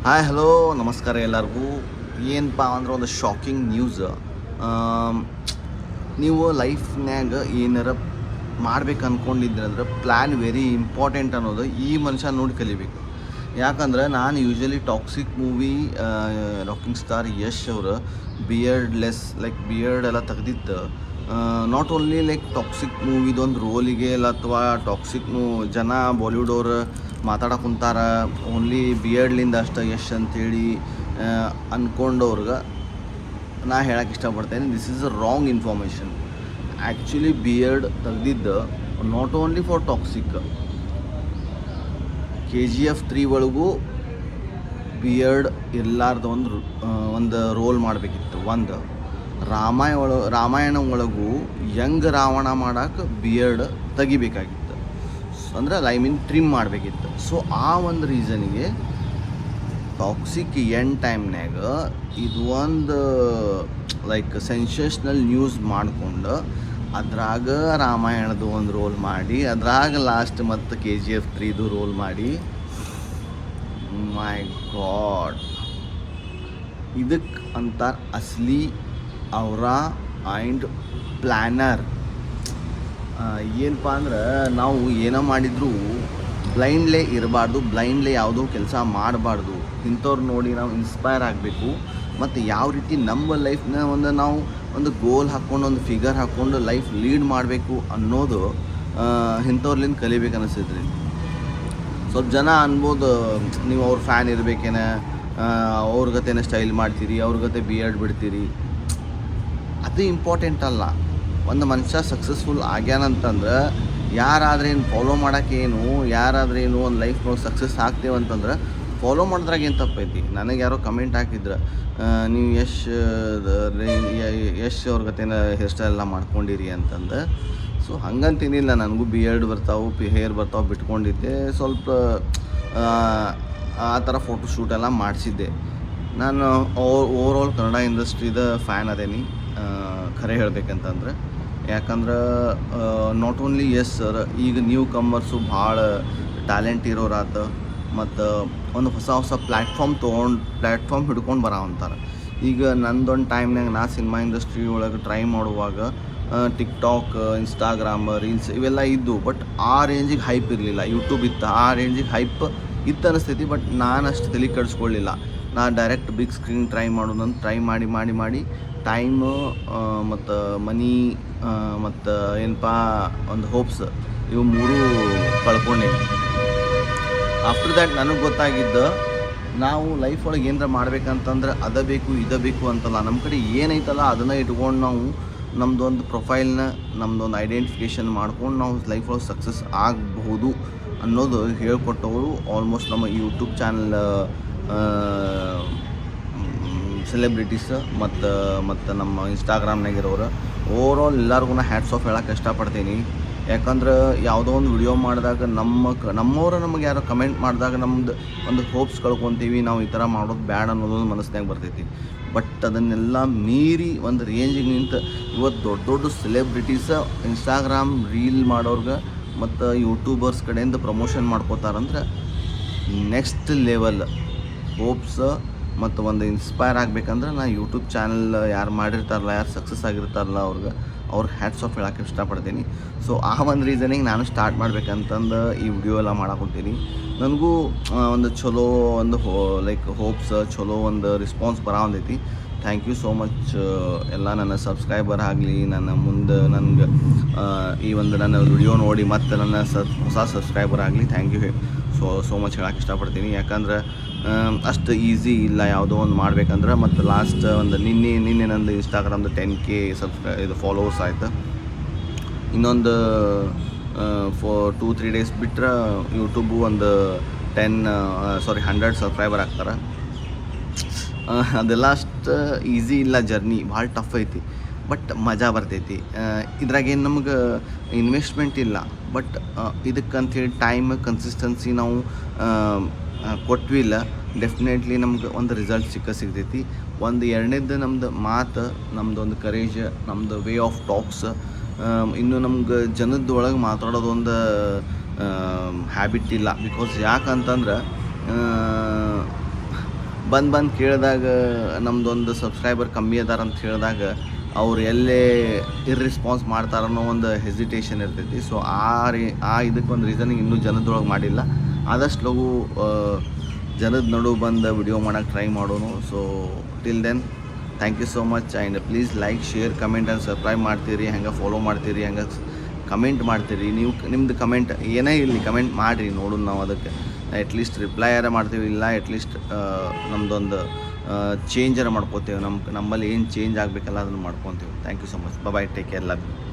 Hi hello ನಮಸ್ಕಾರ ಎಲ್ಲರಿಗೂ. ಏನಪ್ಪ ಅಂದ್ರೆ ಒಂದು ಶಾಕಿಂಗ್ ನ್ಯೂಸ್. ನೀವು ಲೈಫ್ನ್ಯಾಗ ಏನಾರ ಮಾಡ್ಬೇಕು ಅಂದ್ಕೊಂಡಿದ್ರೆ ಅಂದ್ರೆ ಪ್ಲ್ಯಾನ್ ವೆರಿ ಇಂಪಾರ್ಟೆಂಟ್ ಅನ್ನೋದು ಈ ಮನುಷ್ಯ ನೋಡಿ ಕಲಿಬೇಕು. ಯಾಕಂದ್ರೆ ನಾನು usually toxic movie rocking star Yash ಅವರು ಬಿಯರ್ಡ್ಲೆಸ್ ಲೈಕ್ ಬಿಯರ್ಡ್ ಎಲ್ಲ ತೆಗ್ದಿತ್ತು. ನಾಟ್ ಓನ್ಲಿ ಲೈಕ್ ಟಾಕ್ಸಿಕ್ ಮೂವಿದೊಂದು ರೋಲಿಗೆ ಇಲ್ಲ ಅಥವಾ ಟಾಕ್ಸಿಕ್ ಜನ ಬಾಲಿವುಡ್ ಅವ್ರು ಮಾತಾಡಕ್ಕೆ ಕುಂತಾರ ಓನ್ಲಿ ಬಿಯರ್ಡ್ಲಿಂದ ಅಷ್ಟು ಯಶ್ ಅಂಥೇಳಿ ಅಂದ್ಕೊಂಡವ್ರಿಗೆ ನಾ ಹೇಳಕ್ಕೆ ಇಷ್ಟಪಡ್ತೇನೆ, this is a wrong information. Actually beard ತೆಗ್ದಿದ್ದು not only for Toxic. KGF 3 ಒಳಗೂ ಬಿಯರ್ಡ್ ಇರಲಾರ್ದ ಒಂದು ರೋಲ್ ಮಾಡಬೇಕಿತ್ತು. ಒಂದು ರಾಮಾಯಣ ಒಳಗೂ ಯಂಗ್ ರಾವಣ ಮಾಡೋಕೆ ಬಿಯರ್ಡ್ ತೆಗಿಬೇಕಾಗಿತ್ತು, ಅಂದ್ರೆ ಐ ಮೀನ್ ಟ್ರಿಮ್ ಮಾಡಬೇಕಿತ್ತು. ಸೊ ಆ ಒಂದು ರೀಸನಿಗೆ ಟಾಕ್ಸಿಕ್ ಎಂಡ್ ಟೈಮ್ನಾಗ ಇದು ಒಂದು ಲೈಕ್ ಸೆನ್ಸೇಷ್ನಲ್ ನ್ಯೂಸ್ ಮಾಡಿಕೊಂಡು ಅದ್ರಾಗ ರಾಮಾಯಣದ ಒಂದು ರೋಲ್ ಮಾಡಿ ಅದ್ರಾಗ ಲಾಸ್ಟ್ ಮತ್ತು KGF 3 ರೋಲ್ ಮಾಡಿ, ಮೈ ಗಾಡ್, ಇದಕ್ಕೆ ಅಂತಾರೆ ಅಸಲಿ ಅವರ ಆ್ಯಂಡ್ ಪ್ಲ್ಯಾನರ್. ಏನಪ್ಪ ಅಂದ್ರೆ ನಾವು ಏನೋ ಮಾಡಿದರೂ ಬ್ಲೈಂಡ್ಲೇ ಇರಬಾರ್ದು, ಬ್ಲೈಂಡ್ಲೇ ಯಾವುದೋ ಕೆಲಸ ಮಾಡಬಾರ್ದು. ಇಂಥವ್ರು ನೋಡಿ ನಾವು ಇನ್ಸ್ಪೈರ್ ಆಗಬೇಕು. ಮತ್ತು ಯಾವ ರೀತಿ ನಮ್ಮ ಲೈಫ್ನ ನಾವು ಒಂದು ಗೋಲ್ ಹಾಕ್ಕೊಂಡು ಒಂದು ಫಿಗರ್ ಹಾಕ್ಕೊಂಡು ಲೈಫ್ ಲೀಡ್ ಮಾಡಬೇಕು ಅನ್ನೋದು ಇಂಥವ್ರಲಿಂದ ಕಲಿಬೇಕು ಅನಿಸ್ತೈತ್ರಿ. ಸ್ವಲ್ಪ ಜನ ಅನ್ಬೋದು ನೀವು ಅವ್ರ ಫ್ಯಾನ್ ಇರಬೇಕೇನ, ಅವ್ರ ಗತೆನ ಸ್ಟೈಲ್ ಮಾಡ್ತೀರಿ, ಅವ್ರ ಗತೆ ಬಿಯರ್ಡ್ ಬಿಡ್ತೀರಿ. ಅದು ಇಂಪಾರ್ಟೆಂಟ್ ಅಲ್ಲ. ಒಂದು ಮನುಷ್ಯ ಸಕ್ಸಸ್ಫುಲ್ ಆಗ್ಯಾನಂತಂದ್ರೆ ಯಾರಾದ್ರೇನು ಫಾಲೋ ಮಾಡೋಕ್ಕೇನು, ಯಾರಾದ್ರೇನು ಒಂದು ಲೈಫ್ನೊಳಗೆ ಸಕ್ಸಸ್ ಆಗ್ತೇವಂತಂದ್ರೆ ಫಾಲೋ ಮಾಡಿದ್ರಾಗ ಏನು ತಪ್ಪೈತಿ. ನನಗೆ ಯಾರೋ ಕಮೆಂಟ್ ಹಾಕಿದ್ರೆ ನೀವು ಯಶ್ ಅವ್ರ ಗತೆನ ಹೇರ್ ಸ್ಟೈಲ್ ಎಲ್ಲ ಮಾಡ್ಕೊಂಡಿರಿ ಅಂತಂದು. ಸೊ ಹಂಗಂತೇನಿಲ್ಲ, ನನಗೂ ಬಿಯರ್ಡ್ ಬರ್ತಾವೆ, ಹೇರ್ ಬರ್ತಾವೆ, ಬಿಟ್ಕೊಂಡಿದ್ದೆ. ಸ್ವಲ್ಪ ಆ ಥರ ಫೋಟೋ ಶೂಟೆಲ್ಲ ಮಾಡಿಸಿದ್ದೆ. ನಾನು ಓವರಾಲ್ ಕನ್ನಡ ಇಂಡಸ್ಟ್ರಿದ ಫ್ಯಾನ್ ಅದೇನಿ ಖರೆ ಹೇಳ್ಬೇಕಂತಂದ್ರೆ. ಯಾಕಂದ್ರೆ ನಾಟ್ ಓನ್ಲಿ ಯಸ್ ಸರ್, ಈಗ ನ್ಯೂ ಕಮ್ಮರ್ಸು ಭಾಳ ಟ್ಯಾಲೆಂಟ್ ಇರೋರಾತ ಮತ್ತು ಒಂದು ಹೊಸ ಪ್ಲ್ಯಾಟ್ಫಾರ್ಮ್ ಹಿಡ್ಕೊಂಡು ಬರೋವಂತಾರೆ. ಈಗ ನಂದೊಂದು ಟೈಮ್ನಾಗ ನಾ ಸಿನಿಮಾ ಇಂಡಸ್ಟ್ರಿ ಒಳಗೆ ಟ್ರೈ ಮಾಡುವಾಗ ಟಿಕ್ಟಾಕ್, ಇನ್ಸ್ಟಾಗ್ರಾಮ್, ರೀಲ್ಸ್ ಇವೆಲ್ಲ ಇದ್ದು, ಬಟ್ ಆ ರೇಂಜಿಗೆ ಹೈಪ್ ಇರಲಿಲ್ಲ. ಯೂಟ್ಯೂಬ್ ಇತ್ತು, ಆ ರೇಂಜಿಗೆ ಹೈಪ್ ಇತ್ತು ಅನಿಸ್ತೈತಿ. ಬಟ್ ನಾನು ಅಷ್ಟು ತಲೆ ಕೆಡಿಸ್ಕೊಳ್ಳಿಲ್ಲ. ನಾ ಡೈರೆಕ್ಟ್ ಬಿಗ್ ಸ್ಕ್ರೀನ್ ಟ್ರೈ ಮಾಡೋದಂತ ಟ್ರೈ ಮಾಡಿ ಟೈಮು ಮತ್ತು ಮನಿ ಮತ್ತು ಏನಪ್ಪ ಒಂದು ಹೋಪ್ಸ್ ಇವು ಮೂರೂ ಕಳ್ಕೊಂಡೇನಿ. ಆಫ್ಟರ್ ದ್ಯಾಟ್ ನನಗೆ ಗೊತ್ತಾಗಿದ್ದು, ನಾವು ಲೈಫ್ ಒಳಗೆ ಏನಾರ ಮಾಡ್ಬೇಕಂತಂದ್ರೆ ಅದ ಬೇಕು ಇದ ಬೇಕು ಅಂತಲ್ಲ, ನಮ್ಮ ಕಡೆ ಏನೈತಲ್ಲ ಅದನ್ನು ಇಟ್ಕೊಂಡು ನಾವು ನಮ್ಮದೊಂದು ಪ್ರೊಫೈಲ್ನ, ನಮ್ಮದೊಂದು ಐಡೆಂಟಿಫಿಕೇಷನ್ ಮಾಡ್ಕೊಂಡು ನಾವು ಲೈಫ್ ಒಳಗೆ ಸಕ್ಸಸ್ ಆಗಬಹುದು ಅನ್ನೋದು ಹೇಳ್ಕೊಟ್ಟವರು ಆಲ್ಮೋಸ್ಟ್ ನಮ್ಮ ಯೂಟ್ಯೂಬ್ ಚಾನಲ್ ಸೆಲೆಬ್ರಿಟೀಸ್ ಮತ್ತು ನಮ್ಮ ಇನ್ಸ್ಟಾಗ್ರಾಮ್ನಾಗಿರೋರು. ಓವರಾಲ್ ಎಲ್ಲರಿಗೂ ಹ್ಯಾಟ್ಸ್ ಆಫ್ ಹೇಳೋಕ್ಕೆ ಇಷ್ಟಪಡ್ತೀನಿ. ಯಾಕಂದ್ರೆ ಯಾವುದೋ ಒಂದು ವಿಡಿಯೋ ಮಾಡಿದಾಗ ನಮ್ಮವರು ನಮಗೆ ಯಾರೋ ಕಮೆಂಟ್ ಮಾಡಿದಾಗ ನಮ್ಮದು ಒಂದು ಹೋಪ್ಸ್ ಕಳ್ಕೊತೀವಿ, ನಾವು ಈ ಥರ ಮಾಡೋದು ಬ್ಯಾಡ ಅನ್ನೋದೊಂದು ಮನಸ್ಸಿನಾಗ ಬರ್ತೈತಿ. ಬಟ್ ಅದನ್ನೆಲ್ಲ ಮೀರಿ ಒಂದು ರೇಂಜಿಗೆ ನಿಂತು ಇವತ್ತು ದೊಡ್ಡ ಸೆಲೆಬ್ರಿಟೀಸ ಇನ್ಸ್ಟಾಗ್ರಾಮ್ ರೀಲ್ ಮಾಡೋರ್ಗೆ ಮತ್ತು ಯೂಟ್ಯೂಬರ್ಸ್ ಕಡೆಯಿಂದ ಪ್ರಮೋಷನ್ ಮಾಡ್ಕೋತಾರಂದ್ರೆ ನೆಕ್ಸ್ಟ್ ಲೆವೆಲ್ ಹೋಪ್ಸ್. ಮತ್ತು ಒಂದು ಇನ್ಸ್ಪೈರ್ ಆಗಬೇಕಂದ್ರೆ ನಾ ಯೂಟ್ಯೂಬ್ ಚಾನಲ್ ಯಾರು ಮಾಡಿರ್ತಾರಲ್ಲ, ಯಾರು ಸಕ್ಸಸ್ ಆಗಿರ್ತಾರಲ್ಲ ಅವ್ರಿಗೆ ಹ್ಯಾಟ್ಸ್ ಆಫ್ ಹೇಳೋಕ್ಕೆ ಇಷ್ಟಪಡ್ತೀನಿ. ಸೊ ಆ ಒಂದು ರೀಸನಿಗೆ ನಾನು ಸ್ಟಾರ್ಟ್ ಮಾಡ್ಬೇಕಂತಂದು ಈ ವಿಡಿಯೋ ಎಲ್ಲ ಮಾಡಾಕೊತೀನಿ. ನನಗೂ ಒಂದು ಚಲೋ ಒಂದು ಲೈಕ್ ಹೋಪ್ಸ್, ಚಲೋ ಒಂದು ರೆಸ್ಪಾನ್ಸ್ ಬರೋಂದೈತಿ. ಥ್ಯಾಂಕ್ ಯು ಸೋ ಮಚ್ ಎಲ್ಲ ನನ್ನ ಸಬ್ಸ್ಕ್ರೈಬರ್ ಆಗಲಿ, ನನ್ನ ಮುಂದೆ ನನಗೆ ಈ ಒಂದು ನನ್ನ ವಿಡಿಯೋ ನೋಡಿ ಮತ್ತು ನನ್ನ ಹೊಸ ಸಬ್ಸ್ಕ್ರೈಬರ್ ಆಗಲಿ, ಥ್ಯಾಂಕ್ ಯು ಸೋ ಮಚ್ ಹೇಳೋಕ್ಕೆ ಇಷ್ಟಪಡ್ತೀನಿ. ಯಾಕಂದ್ರೆ ಅಷ್ಟು ಈಸಿ ಇಲ್ಲ ಯಾವುದೋ ಒಂದು ಮಾಡ್ಬೇಕಂದ್ರೆ. ಮತ್ತು ಲಾಸ್ಟ್ ಒಂದು ನಿನ್ನೆ ನಂದು ಇನ್ಸ್ಟಾಗ್ರಾಮ್ದು 10K ಇದು ಫಾಲೋವರ್ಸ್ ಆಯ್ತು. ಇನ್ನೊಂದು 2-3 ಡೇಸ್ ಬಿಟ್ಟರೆ ಯೂಟ್ಯೂಬು ಒಂದು 100 ಸಬ್ಸ್ಕ್ರೈಬರ್ ಆಗ್ತಾರೆ. ಅದೆಲ್ಲ ಅಷ್ಟು ಈಸಿ ಇಲ್ಲ, ಜರ್ನಿ ಭಾಳ ಟಫ್ ಐತಿ. ಬಟ್ ಮಜಾ ಬರ್ತೈತಿ. ಇದ್ರಾಗೇನು ನಮ್ಗೆ ಇನ್ವೆಸ್ಟ್ಮೆಂಟ್ ಇಲ್ಲ. ಬಟ್ ಇದಕ್ಕಂಥೇಳಿ ಟೈಮ್ ಕನ್ಸಿಸ್ಟೆನ್ಸಿ ನಾವು ಕೊಟ್ವಿಲ್ಲ, ಡೆಫಿನೆಟ್ಲಿ ನಮ್ಗೆ ಒಂದು ರಿಸಲ್ಟ್ ಸಿಗ್ತೈತಿ. ಒಂದು ಎರಡನೇದು ನಮ್ದು ಮಾತು, ನಮ್ಮದು ಒಂದು ಕರೇಜ್, ನಮ್ಮದು ವೇ ಆಫ್ ಟಾಕ್ಸ್, ಇನ್ನು ನಮ್ಗೆ ಜನದೊಳಗೆ ಮಾತಾಡೋದೊಂದು ಹ್ಯಾಬಿಟ್ ಇಲ್ಲ. ಬಿಕಾಸ್ ಯಾಕಂತಂದ್ರೆ ಬಂದು ಕೇಳಿದಾಗ ನಮ್ಮದೊಂದು ಸಬ್ಸ್ಕ್ರೈಬರ್ ಕಮ್ಮಿ ಅದಾರ ಅಂತ ಹೇಳಿದಾಗ ಅವ್ರು ಎಲ್ಲೇ ಇರ್ರೆಸ್ಪಾನ್ಸ್ ಮಾಡ್ತಾರನ್ನೋ ಒಂದು ಹೆಸಿಟೇಷನ್ ಇರ್ತೈತಿ. ಸೊ ಆ ಇದಕ್ಕೆ ಒಂದು ರೀಸನಿಗೆ ಇನ್ನೂ ಜನದೊಳಗೆ ಮಾಡಿಲ್ಲ. ಆದಷ್ಟು ಲಘು ಜನದ ನಡು ಬಂದು ವಿಡಿಯೋ ಮಾಡೋಕ್ಕೆ ಟ್ರೈ ಮಾಡೋನು. So till then thank you so much. And please like, share, comment and subscribe ಮಾಡ್ತೀರಿ, ಹಂಗೆ ಫಾಲೋ ಮಾಡ್ತೀರಿ, ಹಂಗೆ ಕಮೆಂಟ್ ಮಾಡ್ತೀರಿ. ನೀವು ನಿಮ್ಮದು ಕಮೆಂಟ್ ಏನೇ ಇರಲಿ ಕಮೆಂಟ್ ಮಾಡಿರಿ, ನೋಡೋಣ ನಾವು ಅದಕ್ಕೆ ಅಟ್ಲೀಸ್ಟ್ ರಿಪ್ಲೈ ಯಾರ ಮಾಡ್ತೀವಿ, ಇಲ್ಲ ಅಟ್ಲೀಸ್ಟ್ ನಮ್ಮದೊಂದು ಚೇಂಜರ ಮಾಡ್ಕೋತೇವೆ. ನಮ್ಮಲ್ಲಿ ಏನು ಚೇಂಜ್ ಆಗಬೇಕಲ್ಲ ಅದನ್ನು ಮಾಡ್ಕೊತೀವಿ. Thank you so much. Bye, take care, love you.